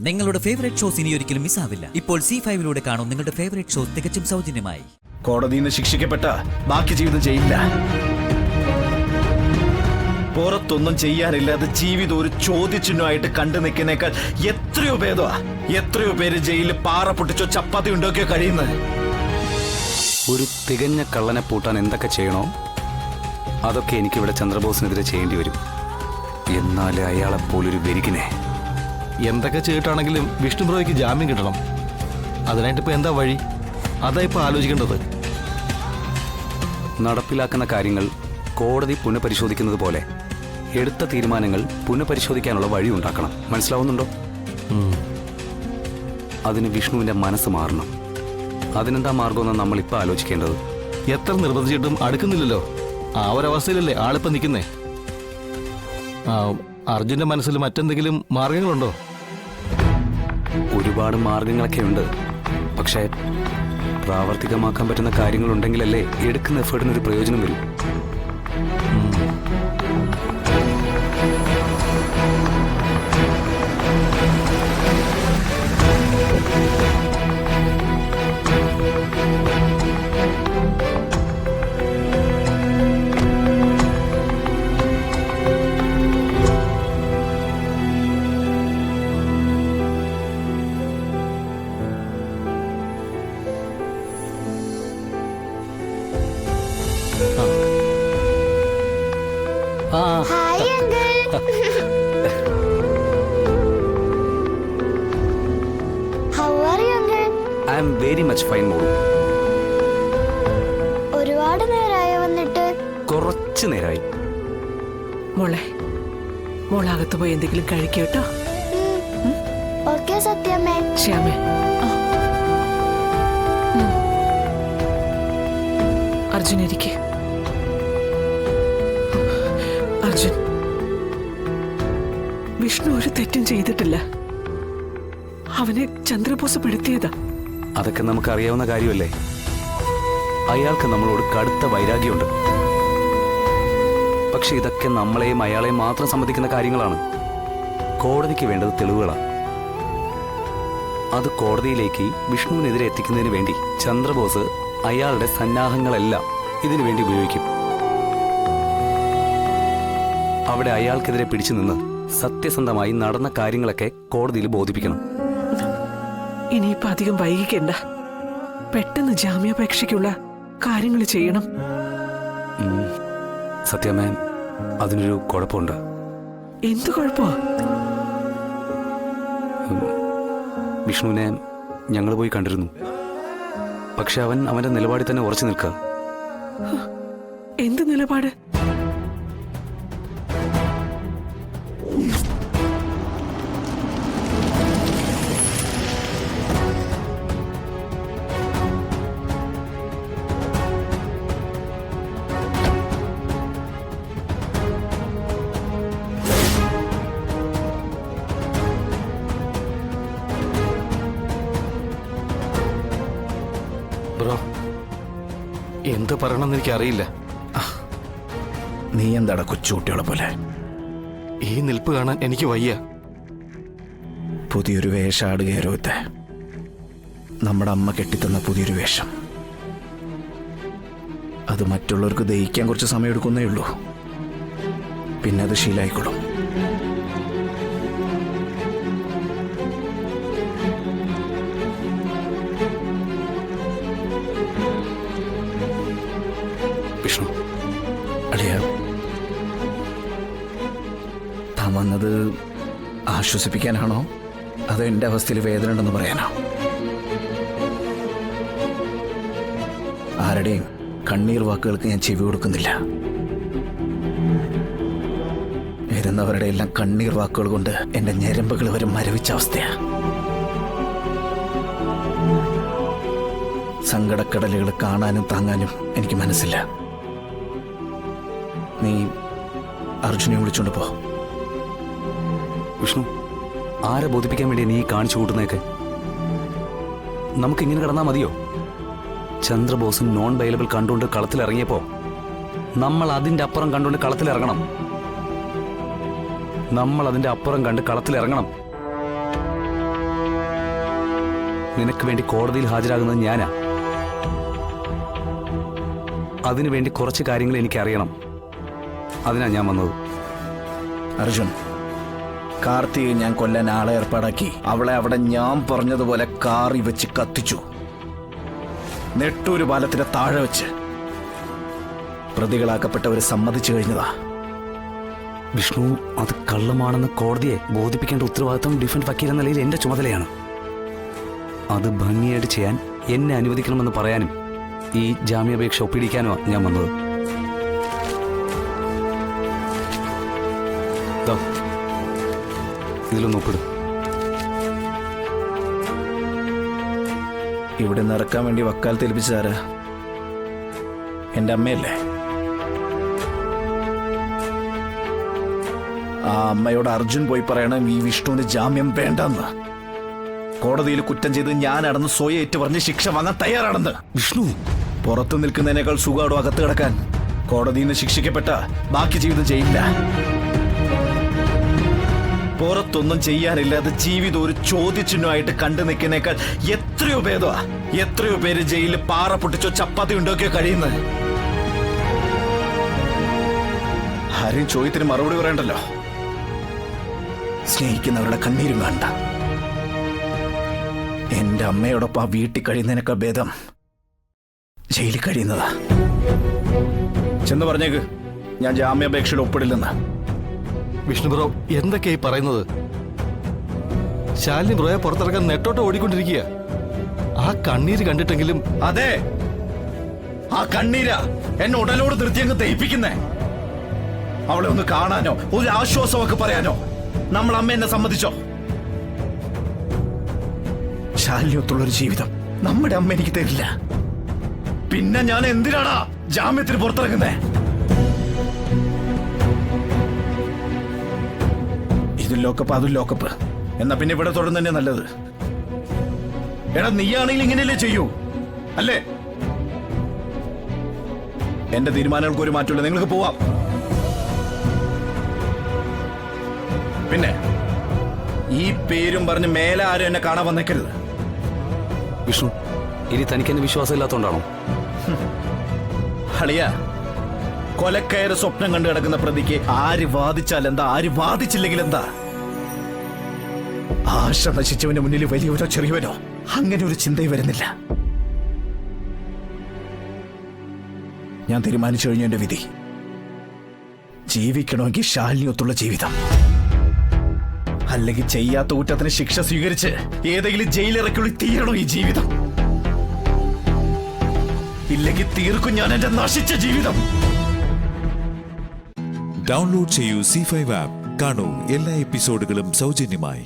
നിങ്ങളുടെ favourite shows ഇനി ഒരിക്കലും മിസ്സാവില്ല. ഇപ്പോൾ C5 കാണും നിങ്ങളുടെ ഫേവറേറ്റ് ഷോസ് തികച്ചും സൗജന്യമായി. കോടതിയിൽ നിന്ന് ശിക്ഷിക്കപ്പെട്ട ബാക്കി ജീവിതം ചെയ്യില്ല. പുറത്തൊന്നും ചെയ്യാനില്ലാതെ ജീവിതം ഒരു ചോദ്യചിഹ്നമായിട്ട് കണ്ടു നിൽക്കുന്നേക്കാൾ എത്രയോ ഭേദമാ. എത്രയോ പേര് ജയിലിൽ പാറ പൊട്ടിച്ചോ ചപ്പാത്തി ഉണ്ടാക്കിയോ കഴിയുന്നത്. ഒരു തികഞ്ഞ കള്ളനെ പൂട്ടാൻ എന്തൊക്കെ ചെയ്യണോ അതൊക്കെ എനിക്കിവിടെ ചന്ദ്രബോസിനെതിരെ ചെയ്യേണ്ടി വരും. എന്നാലേ അയാളെപ്പോലൊരു വെരികിനെ. എന്തൊക്കെ ചെയ്തിട്ടാണെങ്കിലും വിഷ്ണു ബ്രോയ്ക്ക് ജാമ്യം കിട്ടണം. അതിനായിട്ടിപ്പോൾ എന്താ വഴി? അതാ ഇപ്പോൾ ആലോചിക്കേണ്ടത്. നടപ്പിലാക്കുന്ന കാര്യങ്ങൾ കോടതി പുനഃപരിശോധിക്കുന്നത് പോലെ എടുത്ത തീരുമാനങ്ങൾ പുനഃപരിശോധിക്കാനുള്ള വഴി ഉണ്ടാക്കണം. മനസ്സിലാവുന്നുണ്ടോ? അതിന് വിഷ്ണുവിൻ്റെ മനസ്സ് മാറണം. അതിനെന്താ മാർഗമെന്ന് നമ്മളിപ്പോൾ ആലോചിക്കേണ്ടത്. എത്ര നിർബന്ധിച്ചിട്ടും അടുക്കുന്നില്ലല്ലോ. ആ ഒരവസ്ഥയിലല്ലേ ആളിപ്പോൾ നിൽക്കുന്നേ. അർജുന്റെ മനസ്സിൽ മറ്റെന്തെങ്കിലും മാർഗങ്ങളുണ്ടോ? ഒരുപാട് മാർഗങ്ങളൊക്കെ ഉണ്ട്. പക്ഷേ പ്രാവർത്തികമാക്കാൻ പറ്റുന്ന കാര്യങ്ങളുണ്ടെങ്കിലല്ലേ എടുക്കുന്ന എഫേർട്ടിനൊരു പ്രയോജനം വരും. Hi, Uncle. How are you, Uncle? I am very much fine മോളു. ഒരുപാട് നേരമായ വന്നിട്ട്. കുറച്ചു നേരമായി. മോളെ, മോളകത്ത് പോയി എന്തെങ്കിലും കഴിക്കട്ടോ. ഓക്കെ സത്യമ്മേ. ശ്യാമേ, അർജുൻ ഇരിക്കെ. അർജുൻ, വിഷ്ണു ഒരു തെറ്റും ചെയ്തിട്ടില്ല. അവനെ ചന്ദ്രബോസ് പെടുത്തിയതാ. അതൊക്കെ നമുക്കറിയാവുന്ന കാര്യമല്ലേ. അയാൾക്ക് നമ്മളോട് കടുത്ത വൈരാഗ്യമുണ്ട്. പക്ഷെ ഇതൊക്കെ നമ്മളെയും അയാളെയും മാത്രം സംബന്ധിക്കുന്ന കാര്യങ്ങളാണ്. കോടതിക്ക് വേണ്ടത് തെളിവുകളാണ്. അത് കോടതിയിലേക്ക് വിഷ്ണുവിനെതിരെ എത്തിക്കുന്നതിന് വേണ്ടി ചന്ദ്രബോസ് അയാളുടെ സന്നാഹങ്ങളെല്ലാം ഇതിനു വേണ്ടി ഉപയോഗിക്കും. അവിടെ അയാൾക്കെതിരെ പിടിച്ചു നിന്ന് സത്യസന്ധമായി നടന്ന കാര്യങ്ങളൊക്കെ കോടതിയിൽ ബോധിപ്പിക്കണം. ഇനിയിപ്പോ അധികം വൈകിക്കണ്ട. പെട്ടെന്ന് ജാമ്യാപേക്ഷയ്ക്കുള്ള കാര്യങ്ങൾ ചെയ്യണം. സത്യമേ, അതിനൊരു കുഴപ്പമുണ്ട്. എന്തു കുഴപ്പമാ? വിഷ്ണുവിനെ ഞങ്ങൾ പോയി കണ്ടിരുന്നു. പക്ഷെ അവൻ അവന്റെ നിലപാടിൽ തന്നെ ഉറച്ചു നിൽക്കുക. എന്ത് നിലപാട്? ബ്രോ, എന്ത് പറയണമെന്ന് എനിക്കറിയില്ല. നീ എന്താടാ കൊച്ചുകുട്ടികളെ പോലെ? ഈ നിൽപ്പ് കാണാൻ എനിക്ക് വയ്യ. പുതിയൊരു വേഷാടുകയരോ ഇത്. നമ്മുടെ അമ്മ കെട്ടിത്തന്ന പുതിയൊരു വേഷം. അത് മറ്റുള്ളവർക്ക് ദഹിക്കാൻ കുറച്ച് സമയം എടുക്കുന്നേ ഉള്ളൂ. പിന്നെ അത് ശീലായിക്കൊള്ളും. വിഷ്ണു, അളിയ, താൻ വന്നത് ആശ്വസിപ്പിക്കാനാണോ അതോ എൻ്റെ അവസ്ഥയിൽ വേദന ഉണ്ടെന്ന് പറയാനോ? ആരുടെയും കണ്ണീർ വാക്കുകൾക്ക് ഞാൻ ചെവി കൊടുക്കുന്നില്ല. വരുന്നവരുടെ എല്ലാം കണ്ണീർ വാക്കുകൾ കൊണ്ട് എൻ്റെ ഞരമ്പുകൾ വരെ മരവിച്ച അവസ്ഥയാ. സങ്കടക്കടലുകൾ കാണാനും താങ്ങാനും എനിക്ക് മനസ്സില്ല. നീ അർജുനെ വിളിച്ചോണ്ട് പോ. വിഷ്ണു, ആരെ ബോധിപ്പിക്കാൻ വേണ്ടി നീ കാണിച്ചു കൂട്ടുന്നതൊക്കെ? നമുക്കിങ്ങനെ കിടന്നാൽ മതിയോ? ചന്ദ്രബോസും നോൺ ബൈലബിൾ കണ്ടുകൊണ്ട് കളത്തിലിറങ്ങിയപ്പോ നമ്മൾ അതിൻ്റെ അപ്പുറം കണ്ടുകൊണ്ട് കളത്തിലിറങ്ങണം. നമ്മൾ അതിന്റെ അപ്പുറം കണ്ട് കളത്തിലിറങ്ങണം. നിനക്ക് വേണ്ടി കോടതിയിൽ ഹാജരാകുന്നത് ഞാനാ. അതിനുവേണ്ടി കുറച്ച് കാര്യങ്ങൾ എനിക്കറിയണം. അതിനാ ഞാൻ വന്നത്. അർജുൻ, കാർത്തിയെ ഞാൻ കൊല്ലാൻ ആളെ ഏർപ്പാടാക്കി. അവളെ അവിടെ ഞാൻ പറഞ്ഞതുപോലെ കാറി വെച്ച് കത്തിച്ചു. നെട്ടൂര് പാലത്തിന്റെ താഴെ വെച്ച്. പ്രതികളാക്കപ്പെട്ടവര് സമ്മതിച്ചു കഴിഞ്ഞതാ. വിഷ്ണു, അത് കള്ളമാണെന്ന് കോടതിയെ ബോധിപ്പിക്കേണ്ട ഉത്തരവാദിത്തം ഡിഫൻസ് വക്കീൽ എന്ന നിലയിൽ എന്റെ ചുമതലയാണ്. അത് ഭംഗിയായിട്ട് ചെയ്യാൻ എന്നെ അനുവദിക്കണമെന്ന് പറയാനും ഈ ജാമ്യാപേക്ഷ ഒപ്പിടിക്കാനോ ഞാൻ വന്നത്. ദാ, ഇതിലൊന്ന് ഒപ്പിടും. ഇവിടെ നിറക്കാൻ വേണ്ടി വക്കാലത്ത് ഏൽപ്പിച്ചതാരാ? എന്റെ അമ്മയല്ലേ? ആ അമ്മയോട് അർജുൻ പോയി പറയണം ഈ വിഷ്ണുവിന് ജാമ്യം വേണ്ടെന്ന്. കോടതിയിൽ കുറ്റം ചെയ്ത് ഞാനടന്ന് സ്വയം ഏറ്റു പറഞ്ഞ് ശിക്ഷ വാങ്ങാൻ തയ്യാറാണെന്ന്. വിഷ്ണു, പുറത്തു നിൽക്കുന്നതിനേക്കാൾ സുഖാടോ അകത്ത് കിടക്കാൻ. കോടതിയിൽ നിന്ന് ശിക്ഷിക്കപ്പെട്ട ബാക്കി ജീവിതം ചെയ്യില്ല. പുറത്തൊന്നും ചെയ്യാനില്ലാതെ ജീവിതം ഒരു ചോദ്യചിഹ്നമായിട്ട് കണ്ടു നിൽക്കുന്നേക്കാൾ എത്രയോ ഭേദമാ. എത്രയോ പേര് ജയിലിൽ പാറ പൊട്ടിച്ചോ ചപ്പാത്തി ഉണ്ടാക്കിയോ കഴിയുന്നത്. ആരും ചോദ്യത്തിന് മറുപടി പറയണ്ടല്ലോ. സ്നേഹിക്കുന്നവരുടെ കണ്ണീരും കണ്ട. എന്റെ അമ്മയോടൊപ്പം ആ വീട്ടിൽ കഴിയുന്നതിനേക്കാൾ ഭേദം ജയിലിൽ കഴിയുന്നതാ. ചെന്ന് പറഞ്ഞേക്ക് ഞാൻ ജാമ്യാപേക്ഷയിൽ ഒപ്പിടില്ലെന്ന്. വിഷ്ണു ബ്രോ എന്തൊക്കെയായി പറയുന്നത്? ശാലിനി ബ്രോയെ പുറത്തിറക്കാൻ നെട്ടോട്ട് ഓടിക്കൊണ്ടിരിക്കുക. ആ കണ്ണീര് കണ്ടിട്ടെങ്കിലും. അതെ, ആ കണ്ണീരാ എന്നെ ഉടലോട് നിർത്തിയങ്ങ് ദയിപ്പിക്കുന്നേ. അവളെ ഒന്ന് കാണാനോ ഒരു ആശ്വാസമൊക്കെ പറയാനോ നമ്മൾ അമ്മ എന്നെ സമ്മതിച്ചോ? ശാല്യത്തുള്ളൊരു ജീവിതം നമ്മുടെ അമ്മ എനിക്ക് തരില്ല. പിന്നെ ഞാൻ എന്തിനാണ് ജാമ്യത്തിന് പുറത്തിറങ്ങുന്നേ? ഇതും ലോക്കപ്പ് അതും ലോക്കപ്പ്. എന്നാ പിന്നെ ഇവിടെ തുടർന്ന് തന്നെ നല്ലത്. എടാ, നീയാണെങ്കിൽ ഇങ്ങനെയല്ലേ ചെയ്യൂ അല്ലേ? എന്റെ തീരുമാനങ്ങൾക്ക് ഒരു മാറ്റമില്ല. നിങ്ങൾക്ക് പോവാം. പിന്നെ ഈ പേരും പറഞ്ഞ് മേലെ ആരും എന്നെ കാണാൻ വന്നേക്കരുത്. വിഷ്ണു, ഇനി തനിക്ക് എന്നെ വിശ്വാസമില്ലാത്തതുകൊണ്ടാണോ? അളിയ, കൊലക്കയറ് സ്വപ്നം കണ്ടു കിടക്കുന്ന പ്രതിക്ക് ആര് വാദിച്ചാൽ എന്താ, ആര് വാദിച്ചില്ലെങ്കിൽ എന്താ? ആശ നശിച്ചവന് മുന്നിൽ വലിയവനോ ചെറിയവനോ അങ്ങനെ ഒരു ചിന്തയും വരുന്നില്ല. ഞാൻ തീരുമാനിച്ചു കഴിഞ്ഞു എന്റെ വിധി. ജീവിക്കണമെങ്കിൽ ശാലിനിയൊത്തുള്ള ജീവിതം, അല്ലെങ്കിൽ ചെയ്യാത്ത കുറ്റത്തിന് ശിക്ഷ സ്വീകരിച്ച് ഏതെങ്കിലും ജയിലിറക്കുള്ളിൽ തീരണോ ഈ ജീവിതം. ഇല്ലെങ്കിൽ തീർക്കും ഞാൻ എന്റെ നശിച്ച ജീവിതം. ഡൗൺലോഡ് ചെയ്യൂ C5 ആപ്പ്. കാണൂ എല്ലാ എപ്പിസോഡുകളും സൗജന്യമായി.